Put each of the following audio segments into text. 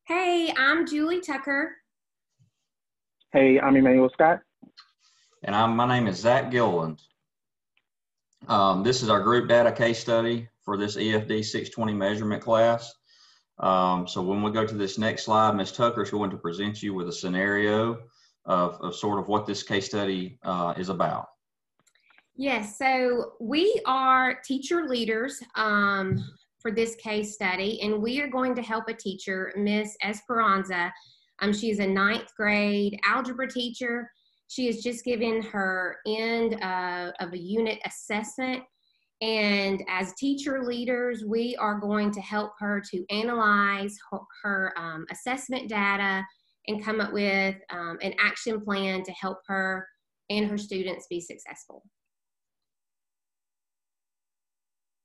Hey, I'm Julie Tucker. Hey, I'm Emmanuel Scott. And my name is Zach Gilliland. This is our group data case study for this EFD 620 measurement class. So when we go to this next slide, Ms. Tucker is going to present you with a scenario of sort of what this case study is about. Yes, so we are teacher leaders for this case study, and we are going to help a teacher, Miss Esperanza. She is a ninth grade algebra teacher. She has just given her end of a unit assessment. And as teacher leaders, we are going to help her to analyze her assessment data and come up with an action plan to help her and her students be successful.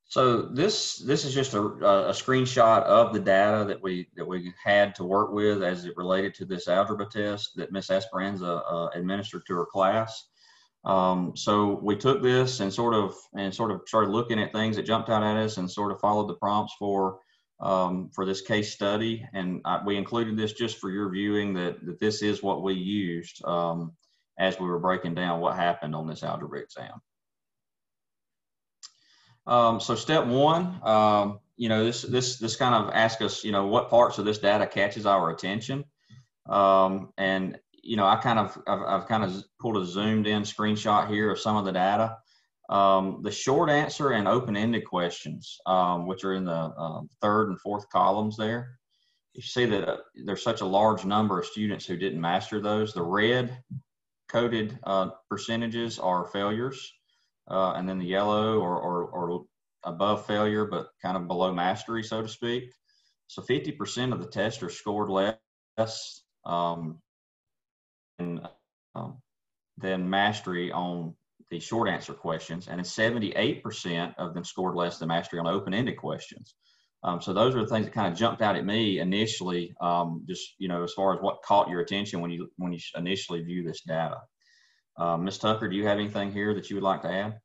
So this is just a screenshot of the data that we had to work with as it related to this algebra test that Miss Esperanza administered to her class. So we took this and sort of started looking at things that jumped out at us and sort of followed the prompts for this case study. And we included this just for your viewing that this is what we used as we were breaking down what happened on this algebra exam. So step one, this kind of asks us, what parts of this data catches our attention. And I've kind of pulled a zoomed in screenshot here of some of the data. The short answer and open-ended questions, which are in the third and fourth columns there. You see that there's such a large number of students who didn't master those. The red coded percentages are failures. And then the yellow or above failure, but kind of below mastery, so to speak. So 50% of the testers scored less than mastery on the short answer questions, and 78% of them scored less than mastery on open-ended questions. So those are the things that kind of jumped out at me initially, as far as what caught your attention when you initially view this data. Ms. Tucker, do you have anything here that you would like to add?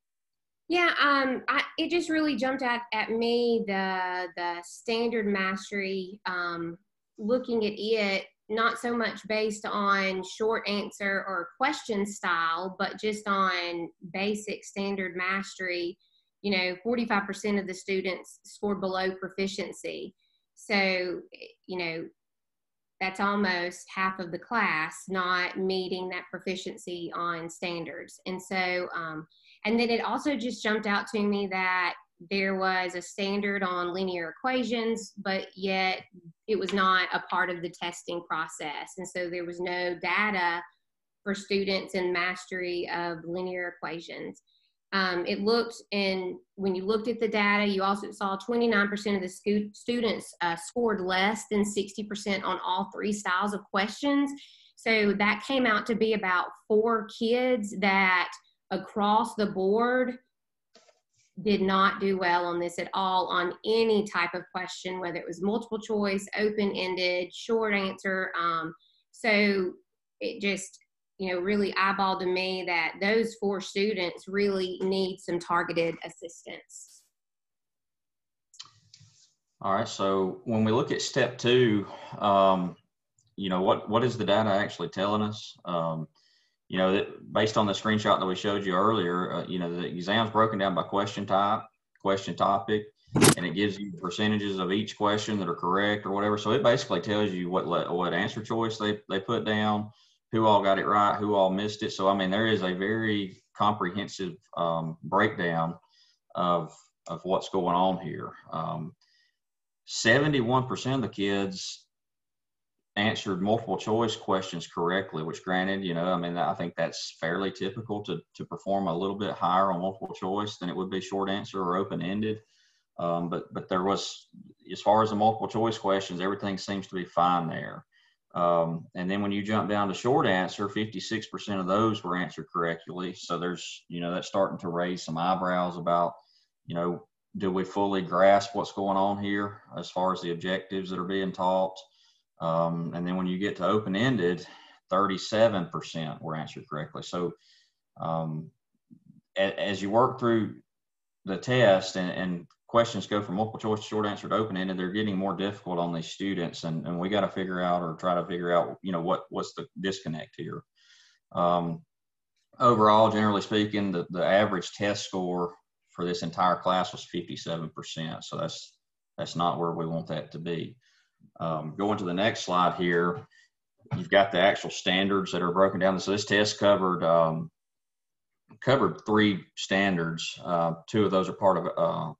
Yeah, it just really jumped out at me, the standard mastery, looking at it, not so much based on short answer or question style, but just on basic standard mastery. 45% of the students scored below proficiency. So, that's almost half of the class not meeting that proficiency on standards. And so, and then it also just jumped out to me that there was a standard on linear equations, but yet it was not a part of the testing process. And so there was no data for students in mastery of linear equations. It looked, and when you looked at the data, you also saw 29% of the students scored less than 60% on all three styles of questions. So that came out to be about 4 kids that across the board did not do well on this at all on any type of question, whether it was multiple choice, open-ended, short answer. So it just, really eyeballed to me that those 4 students really need some targeted assistance. All right, so when we look at step 2, what is the data actually telling us? That based on the screenshot that we showed you earlier, the exam's broken down by question type, question topic, and it gives you the percentages of each question that are correct or whatever. So it basically tells you what answer choice they put down, who all got it right, who all missed it. So, I mean, there is a very comprehensive breakdown of what's going on here. 71% of the kids answered multiple choice questions correctly, which granted, I think that's fairly typical to perform a little bit higher on multiple choice than it would be short answer or open-ended. But there was, as far as the multiple choice questions, everything seems to be fine there. And then when you jump down to short answer, 56% of those were answered correctly. So there's, that's starting to raise some eyebrows about, do we fully grasp what's going on here as far as the objectives that are being taught? And then when you get to open-ended, 37% were answered correctly. So as you work through the test and questions go from multiple choice to short answer to open-ended, they're getting more difficult on these students, and we got to figure out, or try to figure out, you know, what's the disconnect here. Overall, generally speaking, the average test score for this entire class was 57%. So that's not where we want that to be. Going to the next slide here, you've got the actual standards that are broken down. So this test covered 3 standards. 2 of those are part of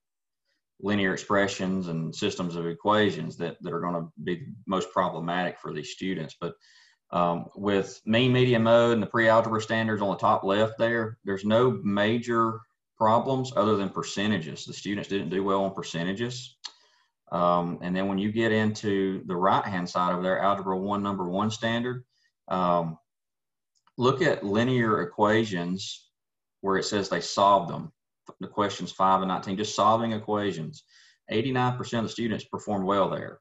linear expressions and systems of equations that are going to be most problematic for these students. But with mean, median, mode, and the pre-algebra standards on the top left there's no major problems other than percentages. The students didn't do well on percentages. And then when you get into the right-hand side of their Algebra 1, number 1 standard, look at linear equations where it says they solved them. The questions 5 and 19, just solving equations. 89% of the students performed well there.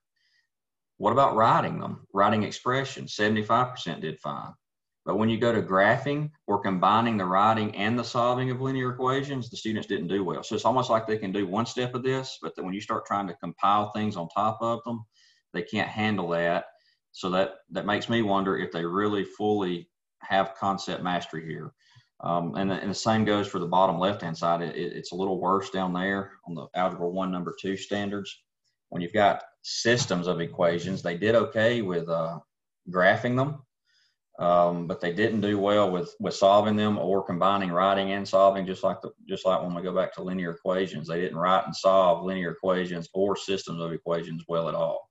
What about writing them? Writing expressions, 75% did fine. But when you go to graphing or combining the writing and the solving of linear equations, the students didn't do well. So it's almost like they can do one step of this, but then when you start trying to compile things on top of them, they can't handle that. So that makes me wonder if they really fully have concept mastery here. And the same goes for the bottom left-hand side. It's a little worse down there on the Algebra 1, number 2 standards. When you've got systems of equations, they did okay with graphing them, but they didn't do well with solving them or combining writing and solving, just like when we go back to linear equations. They didn't write and solve linear equations or systems of equations well at all.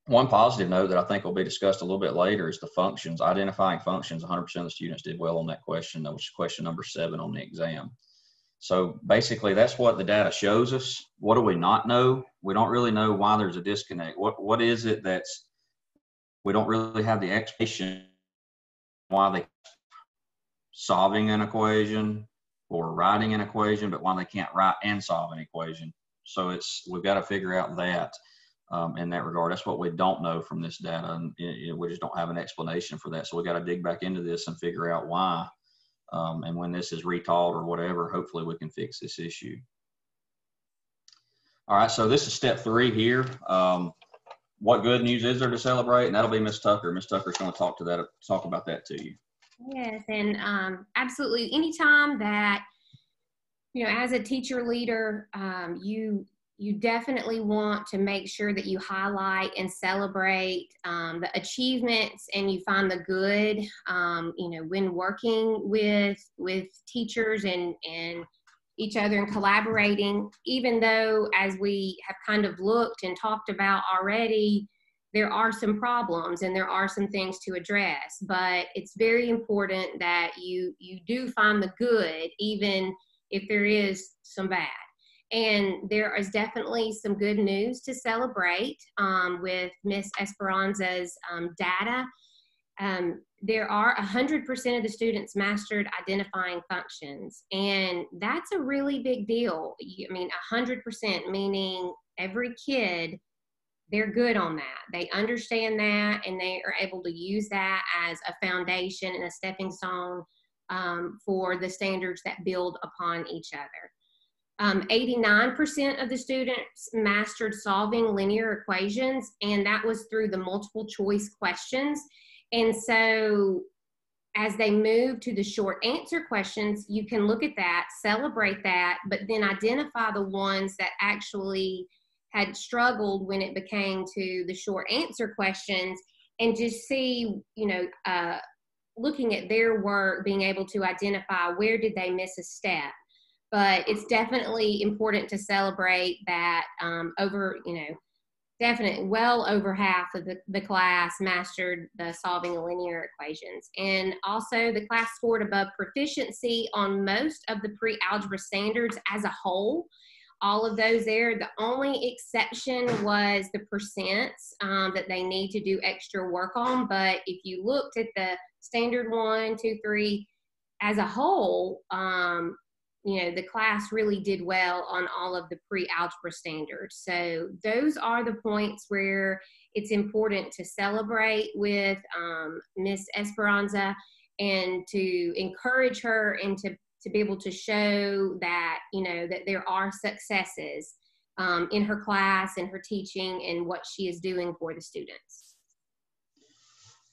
One positive note that I think will be discussed a little bit later is the functions. Identifying functions, 100% of the students did well on that question. That was question number 7 on the exam. So basically, that's what the data shows us. What do we not know? We don't really know why there's a disconnect. What is it that's, we don't really have the explanation why they solving an equation or writing an equation, but why they can't write and solve an equation. So we've got to figure out that in that regard. That's what we don't know from this data, and we just don't have an explanation for that. So we got to dig back into this and figure out why. And when this is retaught or whatever, hopefully we can fix this issue. All right, so this is step 3 here. What good news is there to celebrate? And that'll be Ms. Tucker. Ms. Tucker's going to talk about that to you. Yes, and absolutely. Anytime that, as a teacher leader, you definitely want to make sure that you highlight and celebrate the achievements, and you find the good, when working with teachers and each other and collaborating, even though, as we have kind of looked and talked about already, there are some problems and there are some things to address, but it's very important that you do find the good, even if there is some bad. And there is definitely some good news to celebrate with Miss Esperanza's data. There are 100% of the students mastered identifying functions, and that's a really big deal. 100%, meaning every kid, they're good on that. They understand that, and they are able to use that as a foundation and a stepping stone for the standards that build upon each other. 89% of the students mastered solving linear equations, and that was through the multiple choice questions. And so as they move to the short answer questions, you can look at that, celebrate that, but then identify the ones that actually had struggled when it became to the short answer questions, and just see, looking at their work, being able to identify where did they miss a step. But it's definitely important to celebrate that definitely well over half of the class mastered the solving linear equations. And also the class scored above proficiency on most of the pre-algebra standards as a whole. All of those there. The only exception was the percents that they need to do extra work on. But if you looked at the standard 1, 2, 3 as a whole, the class really did well on all of the pre-algebra standards. So those are the points where it's important to celebrate with Miss Esperanza, and to encourage her, and to to be able to show that, you know, that there are successes in her class and her teaching and what she is doing for the students.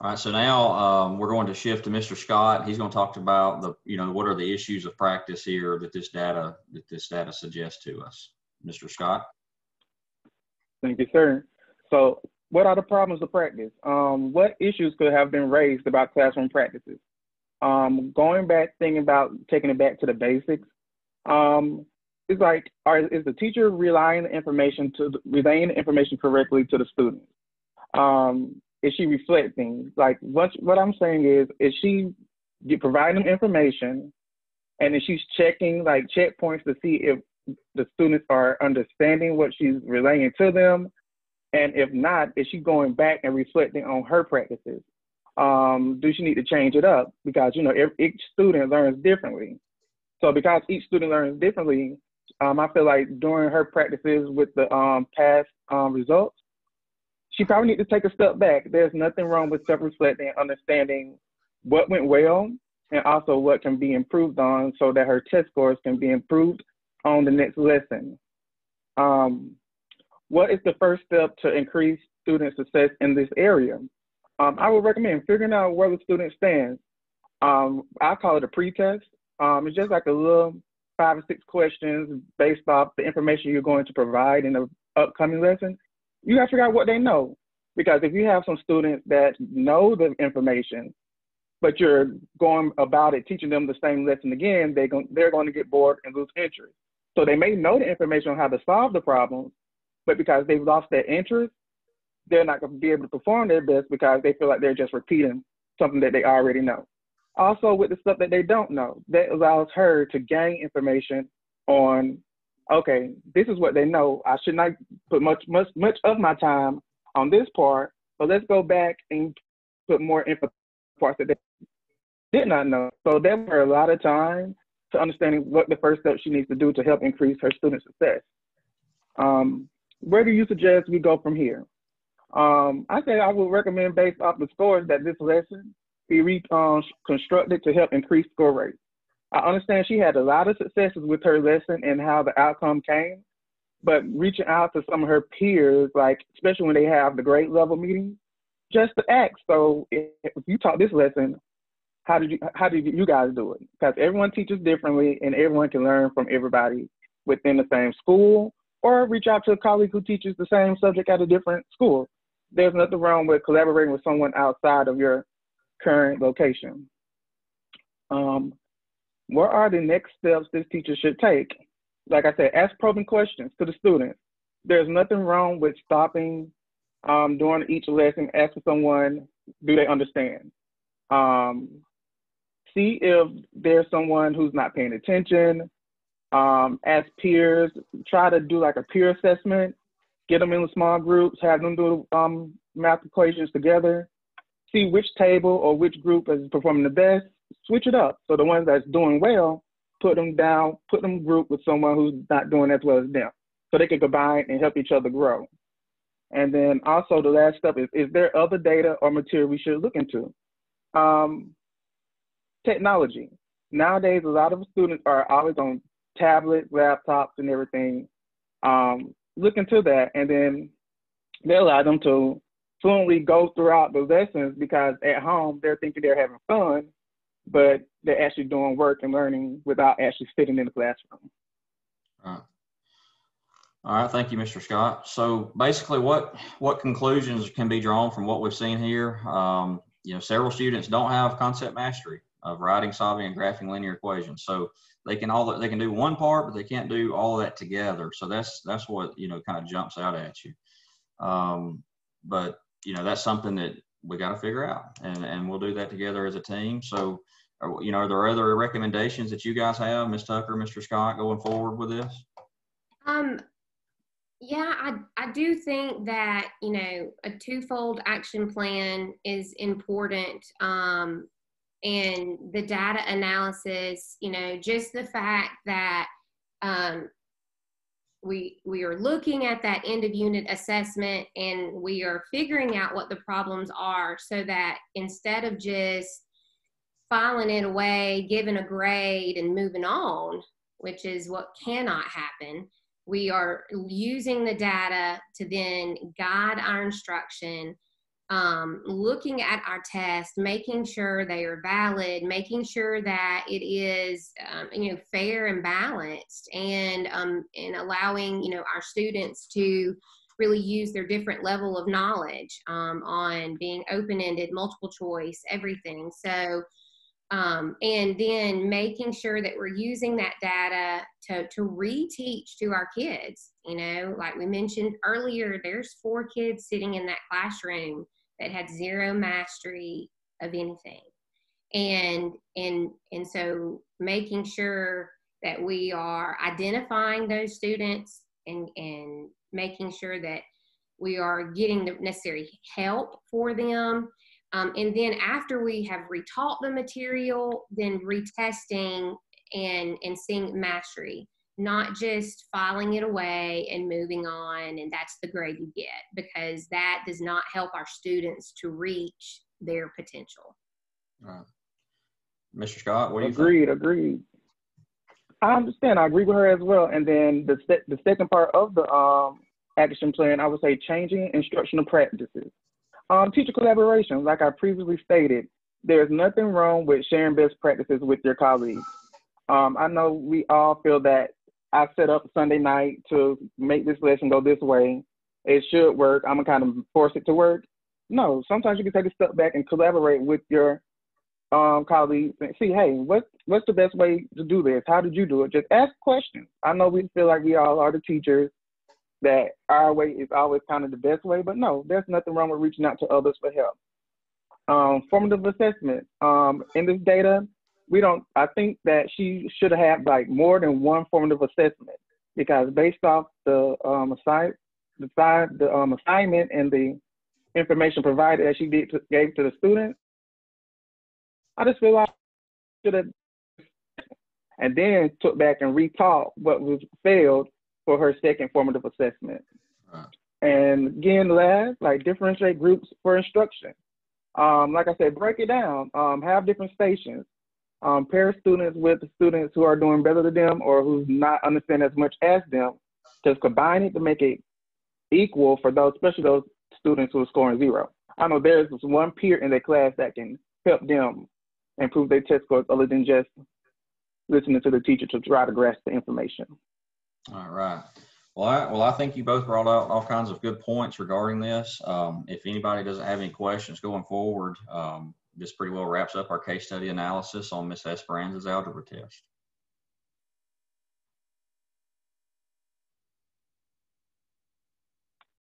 All right, so now we're going to shift to Mr. Scott. He's going to talk about the, you know, what are the issues of practice here that this data suggests to us. Mr. Scott. Thank you, sir. So what are the problems of practice? What issues could have been raised about classroom practices? Going back, thinking about taking it back to the basics, it's like, is the teacher relaying the information correctly to the students? Is she reflecting? Like what I'm saying is she providing them information, and then she's checking like checkpoints to see if the students are understanding what she's relaying to them, and if not, is she going back and reflecting on her practices? Do she need to change it up? Because, you know, each student learns differently. So because each student learns differently, I feel like during her practices with the past results, she probably needs to take a step back. There's nothing wrong with self-reflecting and understanding what went well and also what can be improved on so that her test scores can be improved on the next lesson. What is the first step to increase student success in this area? I would recommend figuring out where the student stands. I call it a pre-test. It's just like a little 5 or 6 questions based off the information you're going to provide in the upcoming lesson. You have to figure out what they know. Because if you have some students that know the information, but you're going about it, teaching them the same lesson again, they're going to get bored and lose interest. So they may know the information on how to solve the problem, but because they've lost their interest, they're not going to be able to perform their best because they feel like they're just repeating something that they already know. Also, with the stuff that they don't know, that allows her to gain information on, okay, this is what they know. I should not put much of my time on this part, but let's go back and put more info parts that they did not know. So that was a lot of time to understanding what the first step she needs to do to help increase her student success. Where do you suggest we go from here? I say I would recommend, based off the scores, that this lesson be reconstructed to help increase score rates. I understand she had a lot of successes with her lesson and how the outcome came, but reaching out to some of her peers, like especially when they have the grade level meetings, just to ask, so if you taught this lesson, how did you guys do it? Because everyone teaches differently and everyone can learn from everybody within the same school, or reach out to a colleague who teaches the same subject at a different school. There's nothing wrong with collaborating with someone outside of your current location. What are the next steps this teacher should take? Like I said, ask probing questions to the students. There's nothing wrong with stopping during each lesson, asking someone, do they understand? See if there's someone who's not paying attention. As peers, try to do like a peer assessment, get them in small groups, have them do math equations together, see which table or which group is performing the best, switch it up. So the ones that's doing well, put them group with someone who's not doing as well as them, so they can combine and help each other grow. And then also the last step is there other data or material we should look into? Technology. Nowadays, a lot of students are always on tablets, laptops, and everything. Look into that, and then they allow them to fluently go throughout the lessons, because at home they're thinking they're having fun, but they're actually doing work and learning without actually sitting in the classroom. All right, thank you, Mr. Scott. So basically, what conclusions can be drawn from what we've seen here? You know, several students don't have concept mastery of writing, solving, and graphing linear equations. So they can do one part, but they can't do all of that together. So that's what, you know, kind of jumps out at you. But you know, that's something that we got to figure out, and we'll do that together as a team. So, you know, are there other recommendations that you guys have, Ms. Tucker, Mr. Scott, going forward with this? Yeah, I do think that, you know, a twofold action plan is important. And the data analysis, you know, just the fact that we are looking at that end of unit assessment and we are figuring out what the problems are, so that instead of just filing it away, giving a grade, and moving on, which is what cannot happen. We are using the data to then guide our instruction, looking at our tests, making sure they are valid, making sure that it is, fair and balanced, and allowing, our students to really use their different level of knowledge on being open-ended, multiple choice, everything. So, and then making sure that we're using that data to reteach to our kids. Like we mentioned earlier, there's 4 kids sitting in that classroom that had zero mastery of anything. And so making sure that we are identifying those students and making sure that we are getting the necessary help for them. And then after we have retaught the material, then retesting and seeing mastery, not just filing it away and moving on, and that's the grade you get, because that does not help our students to reach their potential. Right. Mr. Scott, what do you think? Agreed. I understand. I agree with her as well. And then the second part of the action plan, I would say changing instructional practices. Teacher collaboration, like I previously stated, there's nothing wrong with sharing best practices with your colleagues. I know we all feel that I set up Sunday night to make this lesson go this way. It should work. I'm gonna kind of force it to work. No, sometimes you can take a step back and collaborate with your colleagues and see, hey, what's the best way to do this? How did you do it? Just ask questions. I know we feel like we all are the teachers, that our way is always kind of the best way, but no, there's nothing wrong with reaching out to others for help. Formative assessment. In this data, I think that she should have like more than one formative assessment, because based off the assignment and the information provided that she gave to the students, I just feel like she should have, and then took back and retaught what was failed for her second formative assessment. Right. And again, last, like differentiate groups for instruction. Like I said, break it down, have different stations, pair students with students who are doing better than them or who not understand as much as them, just combine it to make it equal for those, especially those students who are scoring 0. I know there's one peer in their class that can help them improve their test scores other than just listening to the teacher to try to grasp the information. All right. Well, I think you both brought out all kinds of good points regarding this. If anybody doesn't have any questions going forward, this pretty well wraps up our case study analysis on Miss Esperanza's algebra test.